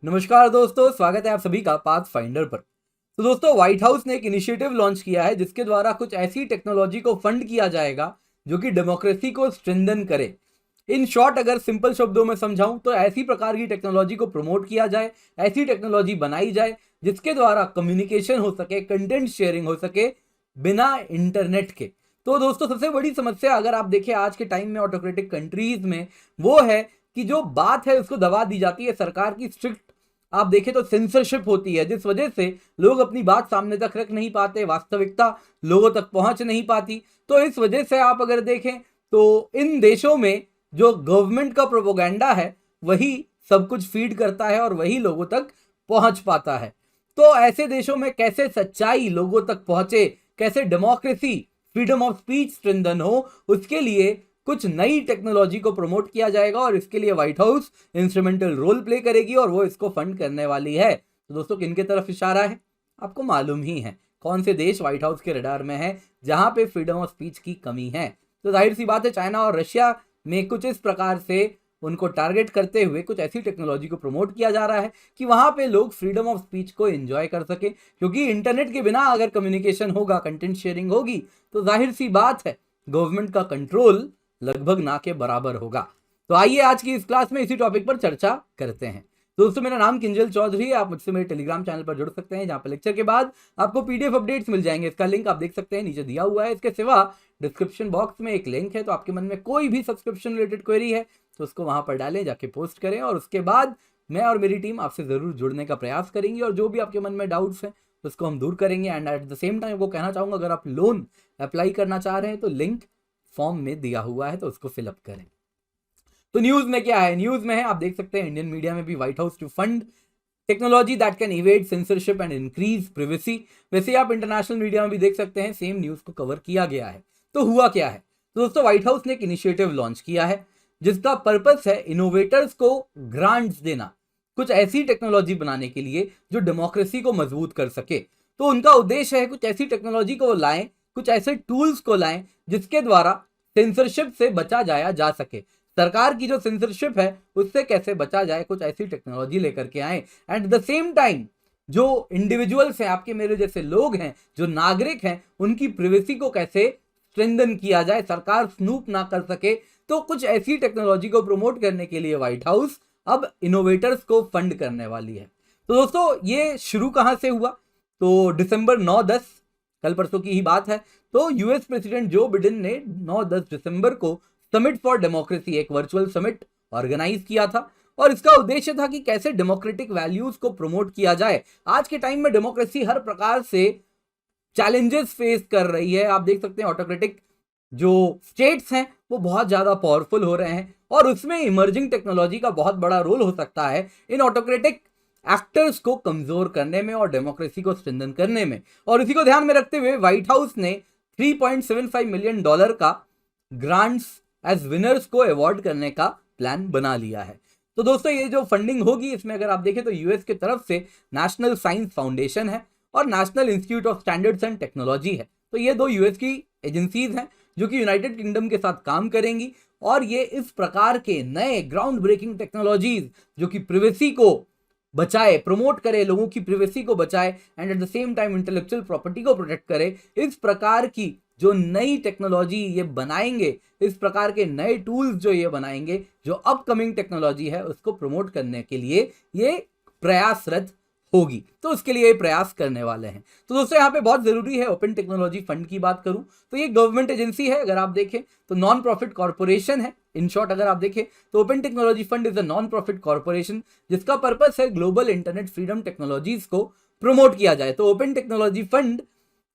नमस्कार दोस्तों, स्वागत है आप सभी का पाथ फाइंडर पर। तो दोस्तों, व्हाइट हाउस ने एक इनिशिएटिव लॉन्च किया है जिसके द्वारा कुछ ऐसी टेक्नोलॉजी को फंड किया जाएगा जो कि डेमोक्रेसी को स्ट्रेंथन करे। इन शॉर्ट अगर सिंपल शब्दों में समझाऊं तो ऐसी प्रकार की टेक्नोलॉजी को प्रमोट किया जाए, ऐसी टेक्नोलॉजी बनाई जाए जिसके द्वारा कम्युनिकेशन हो सके, कंटेंट शेयरिंग हो सके बिना इंटरनेट के। तो दोस्तों, सबसे बड़ी समस्या अगर आप देखें आज के टाइम में ऑटोक्रेटिक कंट्रीज में, वो है कि जो बात है उसको दबा दी जाती है। सरकार की स्ट्रिक्ट आप देखें तो सेंसरशिप होती है, जिस वजह से लोग अपनी बात सामने तक रख नहीं पाते, वास्तविकता लोगों तक पहुंच नहीं पाती। तो इस वजह से आप अगर देखें तो इन देशों में जो गवर्नमेंट का प्रोपोगंडा है वही सब कुछ फीड करता है और वही लोगों तक पहुंच पाता है। तो ऐसे देशों में कैसे सच्चाई लोगों तक पहुंचे, कैसे democracy, freedom of speech strengthen हो, उसके लिए कुछ नई टेक्नोलॉजी को प्रमोट किया जाएगा और इसके लिए White House instrumental role play करेगी और वो इसको फंड करने वाली है। तो दोस्तों, किन के तरफ इशारा है आपको मालूम ही है। कौन से देश व्हाइट हाउस के रडार में है जहां पे फ्रीडम ऑफ स्पीच की कमी है? तो जाहिर सी बात है, चाइना और रशिया में कुछ इस प्रकार से उनको टारगेट करते हुए कुछ ऐसी टेक्नोलॉजी को प्रमोट किया जा रहा है कि वहां पे लोग फ्रीडम ऑफ स्पीच को एंजॉय कर सके। क्योंकि इंटरनेट के बिना अगर कम्युनिकेशन होगा, कंटेंट शेयरिंग होगी, तो जाहिर सी बात है गवर्नमेंट का कंट्रोल लगभग ना के बराबर होगा। तो आइए आज की इस क्लास में इसी टॉपिक पर चर्चा करते हैं। दोस्तों, मेरा नाम किंजल चौधरी है। आप मुझसे मेरे टेलीग्राम चैनल पर जुड़ सकते हैं जहां पर लेक्चर के बाद आपको पीडीएफ अपडेट्स मिल जाएंगे। इसका लिंक आप देख सकते हैं, नीचे दिया हुआ है। इसके सिवा डिस्क्रिप्शन बॉक्स में एक लिंक है, तो आपके मन में कोई भी सब्सक्रिप्शन रिलेटेड क्वेरी है तो उसको वहां पर डालें, जाके पोस्ट करें और उसके बाद मैं और मेरी टीम आपसे जरूर जुड़ने का प्रयास करेंगे और जो भी आपके मन में डाउट्स हैं उसको हम दूर करेंगे। And at the same time वो कहना चाहूंगा, अगर आप लोन अप्लाई करना चाह रहे हैं तो लिंक फॉर्म में दिया हुआ है, तो उसको फिलअप करें। तो न्यूज में क्या है? न्यूज में है, आप देख सकते हैं, इंडियन मीडिया में भी White House to fund technology that can evade censorship and increase privacy. वैसे आप इंटरनेशनल मीडिया में भी देख सकते हैं, सेम न्यूज को कवर किया गया है। तो हुआ क्या है? तो दोस्तों, व्हाइट हाउस ने एक इनिशिएटिव लॉन्च किया है जिसका पर्पस है इनोवेटर्स को ग्रांट्स देना, कुछ ऐसी टेक्नोलॉजी बनाने के लिए जो डेमोक्रेसी को मजबूत कर सके। तो उनका उद्देश्य है कुछ ऐसी टेक्नोलॉजी को लाएं, कुछ ऐसे टूल्स को लाएं जिसके द्वारा सेंसरशिप से बचा जाया जा सके। सरकार की जो सेंसरशिप है उससे कैसे बचा जाए, कुछ ऐसी टेक्नोलॉजी लेकर के आए। एंड द सेम टाइम जो इंडिविजुअल्स हैं, आपके मेरे जैसे लोग हैं, जो नागरिक हैं, उनकी प्रिवेसी को कैसे स्ट्रेंथन किया जाए, सरकार स्नूप ना कर सके। तो कुछ ऐसी टेक्नोलॉजी को प्रमोट करने के लिए व्हाइट हाउस अब इनोवेटर्स को फंड करने वाली है। तो दोस्तों, ये शुरू कहां से हुआ? तो दिसंबर 9-10, कल परसों की ही बात है। तो यूएस प्रेसिडेंट जो बिडेन ने 9-10 दिसंबर को समिट फॉर डेमोक्रेसी, एक वर्चुअल समिट ऑर्गेनाइज किया था और इसका उद्देश्य था कि कैसे डेमोक्रेटिक वैल्यूज को प्रमोट किया जाए। आज के टाइम में डेमोक्रेसी हर प्रकार से चैलेंजेस फेस कर रही है। आप देख सकते हैं ऑटोक्रेटिक जो स्टेट्स हैं वो बहुत ज्यादा पावरफुल हो रहे हैं और उसमें इमर्जिंग टेक्नोलॉजी का बहुत बड़ा रोल हो सकता है इन ऑटोक्रेटिक एक्टर्स को कमजोर करने में और डेमोक्रेसी को स्ट्रेंथन करने में। और इसी को ध्यान में रखते हुए व्हाइट हाउस ने $3.75 मिलियन का ग्रांट्स एज विनर्स को अवार्ड करने का प्लान बना लिया है। तो दोस्तों, ये जो फंडिंग होगी इसमें अगर आप देखें तो यूएस की तरफ से नेशनल साइंस फाउंडेशन है और national institute of standards and technology है। तो ये दो यूएस की एजेंसीज हैं जो कि यूनाइटेड किंगडम के साथ काम करेंगी और ये इस प्रकार के नए ग्राउंड ब्रेकिंग टेक्नोलॉजीज जो कि प्रिवेसी को बचाए, प्रमोट करे, लोगों की प्रिवेसी को बचाए and at the same time intellectual property को प्रोटेक्ट करे, इस प्रकार की जो नई टेक्नोलॉजी ये बनाएंगे, इस प्रकार के नए टूल्स जो ये बनाएंगे, जो अपकमिंग टेक्नोलॉजी है उसको प्रमोट करने के लिए ये प्रयासरत होगी। तो उसके लिए ये प्रयास करने वाले हैं। तो दोस्तों, यहाँ पे बहुत जरूरी है, ओपन टेक्नोलॉजी फंड की बात करूं तो ये गवर्नमेंट एजेंसी है। अगर आप देखें तो नॉन प्रॉफिट कॉर्पोरेशन है। इन शॉर्ट अगर आप देखें तो open technology fund is a non profit corporation जिसका पर्पस है ग्लोबल इंटरनेट फ्रीडम टेक्नोलॉजीज को प्रमोट किया जाए। तो ओपन टेक्नोलॉजी फंड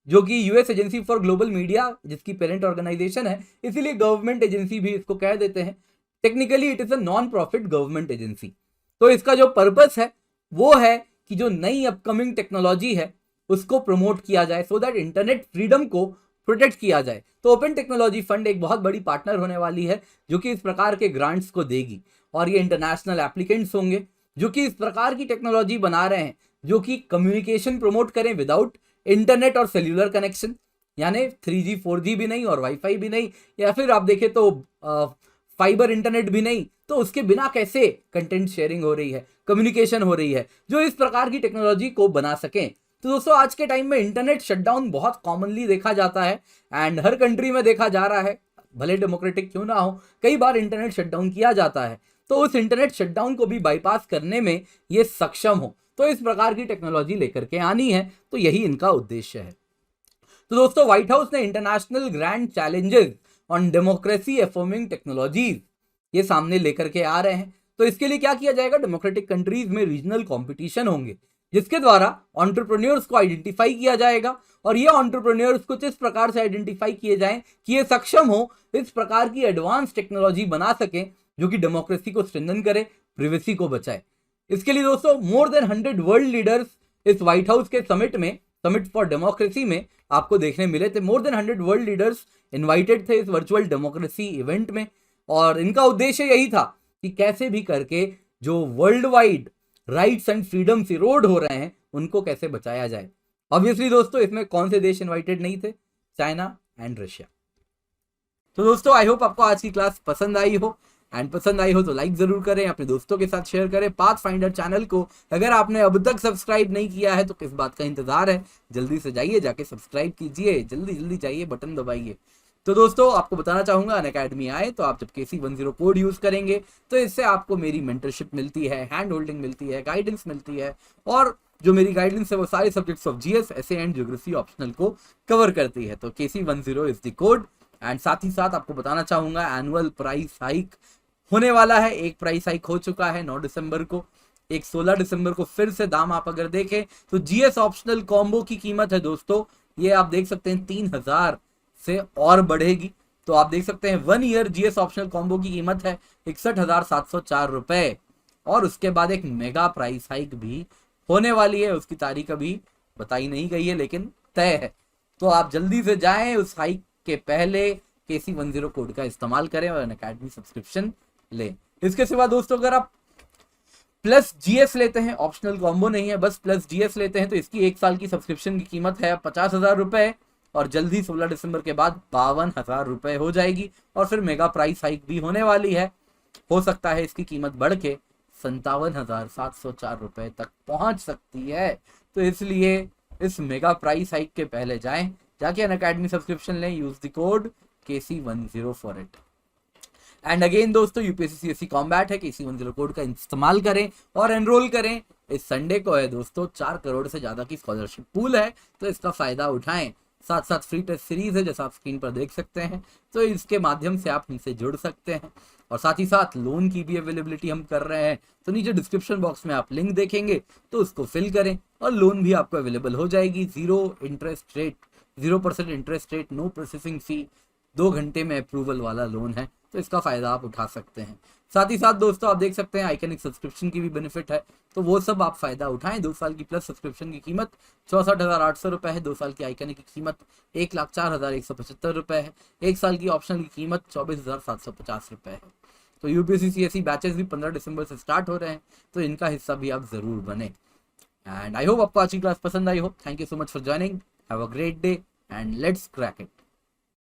जो कि US agency for global media जिसकी पेरेंट ऑर्गेनाइजेशन है, इसीलिए गवर्नमेंट एजेंसी भी इसको कह देते हैं। Technically it is a non profit government agency. तो इसका जो पर्पस है वो है कि जो नई अपकमिंग टेक्नोलॉजी है उसको प्रमोट किया जाए सो दैट इंटरनेट फ्रीडम को प्रोटेक्ट किया जाए। तो ओपन टेक्नोलॉजी फंड एक बहुत बड़ी पार्टनर होने वाली है जो कि इस प्रकार के ग्रांट्स को देगी और ये इंटरनेशनल एप्लीकेंट्स होंगे जो कि इस प्रकार की टेक्नोलॉजी बना रहे हैं जो कि कम्युनिकेशन प्रमोट करें विदाउट इंटरनेट और सेल्यूलर कनेक्शन, यानी 3G 4G भी नहीं और वाईफाई भी नहीं, या फिर आप देखें तो फाइबर इंटरनेट भी नहीं, तो उसके बिना कैसे कंटेंट शेयरिंग हो रही है, कम्युनिकेशन हो रही है, जो इस प्रकार की टेक्नोलॉजी को बना सकें। तो दोस्तों आज के टाइम में इंटरनेट शटडाउन बहुत कॉमनली देखा जाता है एंड हर कंट्री में देखा जा रहा है, भले डेमोक्रेटिक क्यों ना हो, कई बार इंटरनेट शटडाउन किया जाता है। तो उस इंटरनेट शटडाउन को भी बाईपास करने में ये सक्षम हो, तो इस प्रकार की टेक्नोलॉजी लेकर के आनी है, तो यही इनका उद्देश्य है। तो दोस्तों व्हाइट हाउस ने international grand challenges on democracy affirming technologies ये सामने लेकर के आ रहे हैं। तो इसके लिए क्या किया जाएगा, डेमोक्रेटिक कंट्रीज में रीजनल कंपटीशन होंगे, जिसके द्वारा एंटरप्रेन्योर्स को आइडेंटिफाई किया जाएगा और ये एंटरप्रेन्योर्स कुछ इस प्रकार से आइडेंटिफाई किए जाएं कि ये सक्षम हो इस प्रकार की एडवांस टेक्नोलॉजी बना सकें जो कि डेमोक्रेसी को स्ट्रेंथन करे, प्रिवेसी को बचाए। इसके लिए दोस्तों मोर देन 100 वर्ल्ड लीडर्स इस व्हाइट हाउस के समिट फॉर डेमोक्रेसी में आपको देखने मिले थे। More than 100 world leaders invited थे इस वर्चुअल डेमोक्रेसी इवेंट में और इनका उद्देश्य यही था कि कैसे भी करके जो world wide rights and freedoms Erode हो रहे हैं उनको कैसे बचाया जाए। ऑब्वियसली दोस्तों इसमें कौन से देश इनवाइटेड नहीं थे, चाइना एंड रशिया। तो दोस्तों आई होप आपको आज की क्लास पसंद आई हो एंड पसंद आई हो तो लाइक जरूर करें, अपने दोस्तों के साथ शेयर करें। पाथफाइंडर चैनल को अगर आपने अब तक सब्सक्राइब नहीं किया है तो किस बात का इंतजार है, जल्दी से जाइए जाके सब्सक्राइब कीजिए, जल्दी जल्दी जाइए बटन दबाइए। तो दोस्तों आपको बताना चाहूंगा अनअकैडमी आए तो आप जब KC10 कोड यूज करेंगे तो इससे आपको मेरी मेंटरशिप मिलती है, हैंड होल्डिंग मिलती है, गाइडेंस मिलती है और जो मेरी गाइडेंस है वो सारे subjects of GS, SA and geography optional को कवर करती है। तो KC10 is the code and साथ ही साथ आपको बताना चाहूंगा एनुअल प्राइस हाइक होने वाला है। एक प्राइस हाइक हो चुका है 9 दिसंबर को, एक 16 दिसंबर को फिर से दाम आप अगर देखें तो GS ऑप्शनल कॉम्बो की कीमत है दोस्तों, ये आप देख सकते हैं 3000 से और बढ़ेगी। तो आप देख सकते हैं 1 ईयर GS ऑप्शनल कॉम्बो की कीमत है 61,704 रुपए और उसके बाद एक मेगा प्राइस हाइक भी होने वाली है, उसकी तारीख अभी बताई नहीं गई है लेकिन तय है। तो आप जल्दी से जाएं, उस हाइक के पहले KC10 कोड का इस्तेमाल करें और अनअकैडमी सब्सक्रिप्शन लें। इसके सिवा दोस्तों अगर आप प्लस GS लेते हैं, ऑप्शनल कॉम्बो नहीं है, बस प्लस GS लेते हैं तो इसकी 1 साल की सब्सक्रिप्शन की कीमत है 50,000 रुपए और जल्दी 16 दिसंबर के बाद 52,000 रुपए हो जाएगी और फिर मेगा प्राइस हाइक भी होने वाली है। हो सकता है इसकी कीमत बढ़ के 57,704 रुपए तक पहुंच सकती है। तो इसलिए इस मेगा प्राइस हाइक के पहले जाके अनअकैडमी सब्सक्रिप्शन लें, use the code KC10 for it. And again दोस्तों UPSC CSE कॉम्बैट है, KC10 कोड का इस्तेमाल करें और एनरोल करें। इस संडे को है दोस्तों 4 करोड़ से ज्यादा की स्कॉलरशिप पूल है, तो इसका फायदा उठाएं। साथ साथ फ्री टेस्ट सीरीज है जैसा आप स्क्रीन पर देख सकते हैं, तो इसके माध्यम से आप हमसे जुड़ सकते हैं और साथ ही साथ लोन की भी अवेलेबिलिटी हम कर रहे हैं। तो नीचे डिस्क्रिप्शन बॉक्स में आप लिंक देखेंगे तो उसको फिल करें और लोन भी आपको अवेलेबल हो जाएगी। 0% interest rate, no processing fee, 2 घंटे में अप्रूवल वाला लोन है, तो इसका फायदा आप उठा सकते हैं। साथ ही साथ दोस्तों आप देख सकते हैं आइकनिक सब्सक्रिप्शन की भी बेनिफिट है, तो वो सब आप फायदा उठाएं। 2 साल की प्लस सब्सक्रिप्शन की कीमत 64,800 रुपए है, 2 साल की आइकनिक की कीमत 1,04,175 रुपए है, 1 साल की ऑप्शनल की कीमत 24,750 रुपए है। तो UPSC CSE बैचेस भी 15 दिसंबर से स्टार्ट हो रहे हैं, तो इनका हिस्सा भी आप जरूर बने। एंड आई होप आपको आज की क्लास पसंद आई हो। Thank you so much for joining, have a great day and let's crack it.